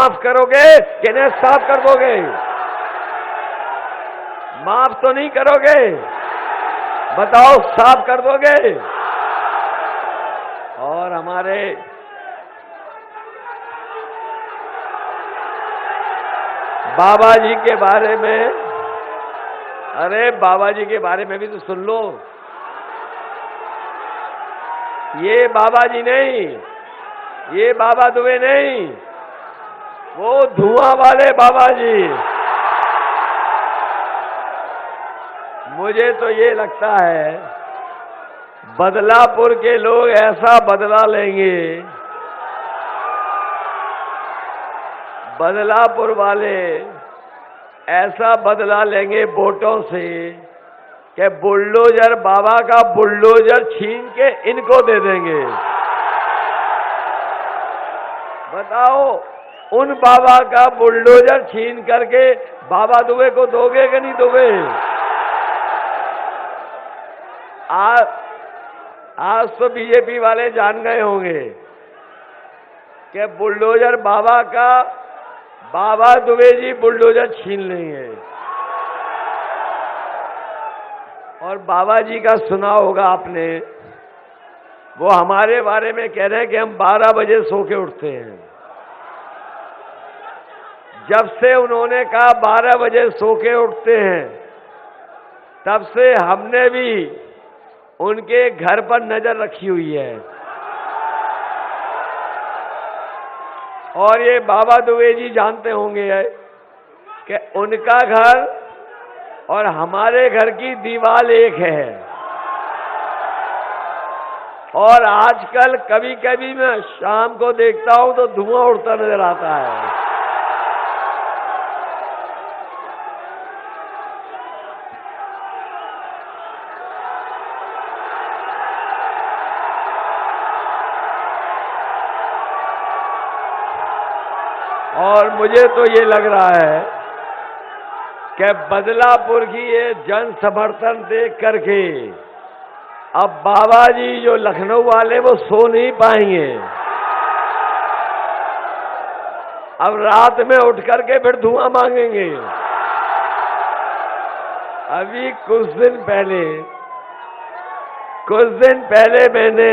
माफ करोगे कि इन्हें साफ कर दोगे? माफ तो नहीं करोगे? बताओ, साफ कर दोगे? और हमारे बाबा जी के बारे में, अरे बाबा जी के बारे में भी तो सुन लो। ये बाबा जी नहीं, ये बाबा दुबे नहीं, वो धुआं वाले बाबा जी। मुझे तो ये लगता है बदलापुर के लोग ऐसा बदला लेंगे, बदलापुर वाले ऐसा बदला लेंगे वोटों से कि बुलडोजर, बाबा का बुलडोजर छीन के इनको दे देंगे। बताओ, उन बाबा का बुलडोजर छीन करके बाबा दुबे को दोगे कि नहीं दोगे? आज तो बीजेपी वाले जान गए होंगे कि बुलडोजर बाबा का, बाबा दुबे जी बुलडोजर छीन लेंगे। और बाबा जी का सुना होगा आपने, वो हमारे बारे में कह रहे हैं कि हम 12 बजे सो के उठते हैं। जब से उन्होंने कहा 12 बजे सो के उठते हैं, तब से हमने भी उनके घर पर नजर रखी हुई है। और ये बाबा दुबे जी जानते होंगे कि उनका घर और हमारे घर की दीवार एक है। और आजकल कभी कभी मैं शाम को देखता हूं तो धुआं उड़ता नजर आता है। और मुझे तो ये लग रहा है कि बदलापुर की ये जन समर्थन देख करके अब बाबा जी जो लखनऊ वाले वो सो नहीं पाएंगे। अब रात में उठ करके फिर धुआं मांगेंगे। अभी कुछ दिन पहले मैंने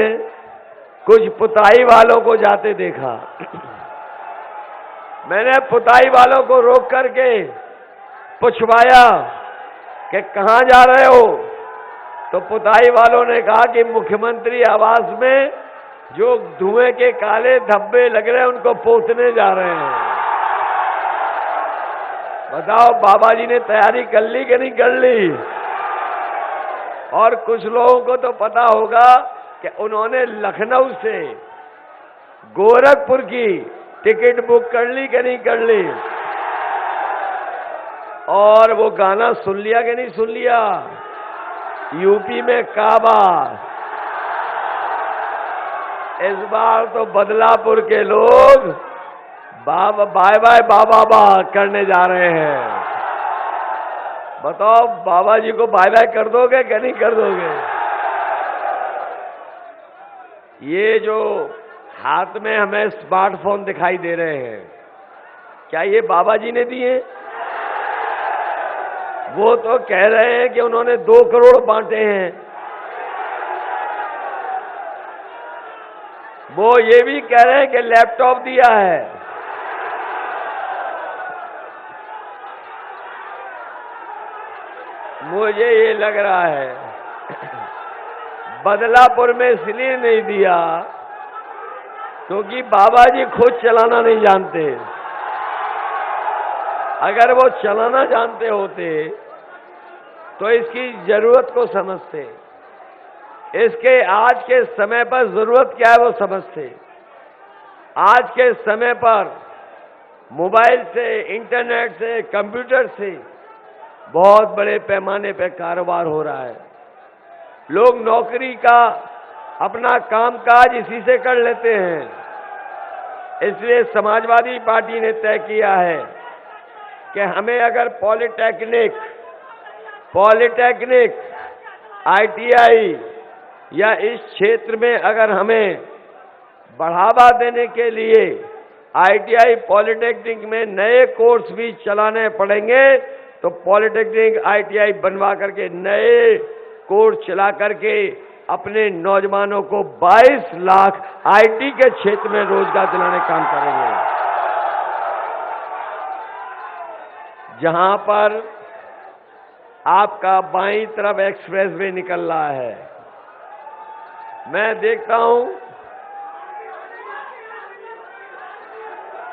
कुछ पुताई वालों को जाते देखा। मैंने पुताई वालों को रोक करके पूछवाया कि कहां जा रहे हो? तो पुताई वालों ने कहा कि मुख्यमंत्री आवास में जो धुएं के काले धब्बे लग रहे हैं उनको पोंछने जा रहे हैं। बताओ, बाबा जी ने तैयारी कर ली कि नहीं कर ली? और कुछ लोगों को तो पता होगा कि उन्होंने लखनऊ से गोरखपुर की टिकट बुक कर ली कि नहीं कर ली? और वो गाना सुन लिया कि नहीं सुन लिया? यूपी में काबा। इस बार तो बदलापुर के लोग बाबा बाय बाय बाबा बा करने जा रहे हैं। बताओ, बाबा जी को बाय बाय कर दोगे कि नहीं कर दोगे? ये जो हाथ में हमें स्मार्टफोन दिखाई दे रहे हैं, क्या ये बाबा जी ने दिए? वो तो कह रहे हैं कि उन्होंने 2 करोड़ बांटे हैं। वो ये भी कह रहे हैं कि लैपटॉप दिया है। मुझे ये लग रहा है बदलापुर में इसलिए नहीं दिया क्योंकि बाबा जी खुद चलाना नहीं जानते। अगर वो चलाना जानते होते तो इसकी जरूरत को समझते, इसके आज के समय पर जरूरत क्या है वो समझते। आज के समय पर मोबाइल से, इंटरनेट से, कंप्यूटर से बहुत बड़े पैमाने पर कारोबार हो रहा है। लोग नौकरी का अपना कामकाज इसी से कर लेते हैं। इसलिए समाजवादी पार्टी ने तय किया है कि हमें अगर पॉलिटेक्निक, ITI या इस क्षेत्र में अगर हमें बढ़ावा देने के लिए ITI पॉलिटेक्निक में नए कोर्स भी चलाने पड़ेंगे, तो पॉलिटेक्निक ITI बनवा करके नए कोर्स चला करके अपने नौजवानों को 22 लाख IT के क्षेत्र में रोजगार दिलाने का काम करेंगे। जहां पर आपका बाईं तरफ एक्सप्रेसवे निकल रहा है, मैं देखता हूं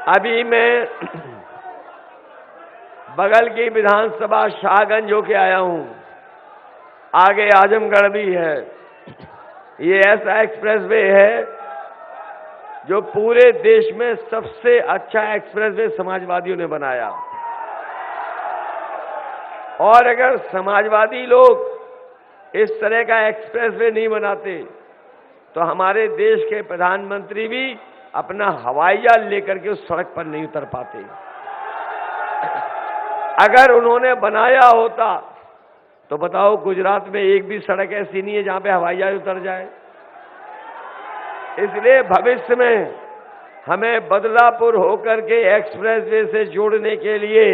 अभी मैं बगल की विधानसभा शाहगंज होके आया हूं, आगे आजमगढ़ भी है। ये ऐसा एक्सप्रेसवे है जो पूरे देश में सबसे अच्छा एक्सप्रेसवे समाजवादियों ने बनाया। और अगर समाजवादी लोग इस तरह का एक्सप्रेसवे नहीं बनाते तो हमारे देश के प्रधानमंत्री भी अपना हवाई जहाज लेकर के उस सड़क पर नहीं उतर पाते। अगर उन्होंने बनाया होता तो बताओ, गुजरात में एक भी सड़क ऐसी नहीं है जहां पे हवाई जहाज उतर जाए। इसलिए भविष्य में हमें बदलापुर होकर के एक्सप्रेसवे से जोड़ने के लिए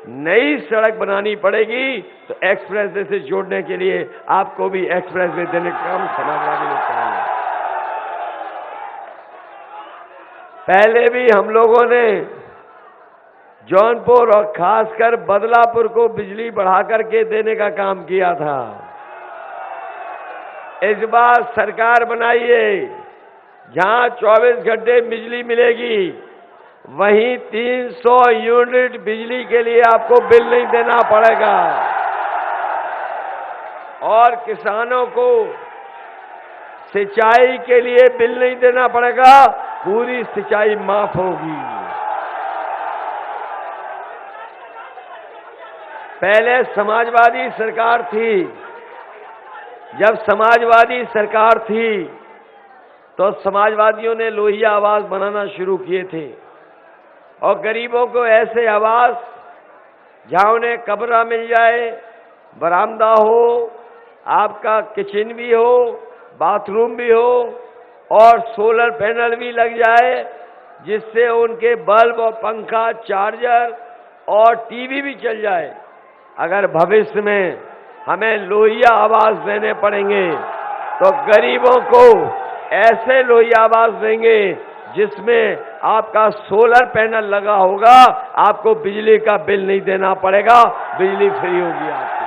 नई सड़क बनानी पड़ेगी। तो एक्सप्रेसवे से जोड़ने के लिए आपको भी एक्सप्रेसवे देने का काम समाजवादी लोग करेंगे। पहले भी हम लोगों ने जौनपुर और खासकर बदलापुर को बिजली बढ़ा करके देने का काम किया था। इस बार सरकार बनाइए, जहां 24 घंटे बिजली मिलेगी वहीं 300 यूनिट बिजली के लिए आपको बिल नहीं देना पड़ेगा और किसानों को सिंचाई के लिए बिल नहीं देना पड़ेगा, पूरी सिंचाई माफ होगी। पहले समाजवादी सरकार थी, जब समाजवादी सरकार थी तो समाजवादियों ने लोहिया आवास बनाना शुरू किए थे और गरीबों को ऐसे आवास जहां उन्हें कमरा मिल जाए, बरामदा हो, आपका किचन भी हो, बाथरूम भी हो और सोलर पैनल भी लग जाए, जिससे उनके बल्ब और पंखा, चार्जर और टीवी भी चल जाए। अगर भविष्य में हमें लोहिया आवास देने पड़ेंगे तो गरीबों को ऐसे लोहिया आवास देंगे जिसमें आपका सोलर पैनल लगा होगा, आपको बिजली का बिल नहीं देना पड़ेगा, बिजली फ्री होगी आपकी।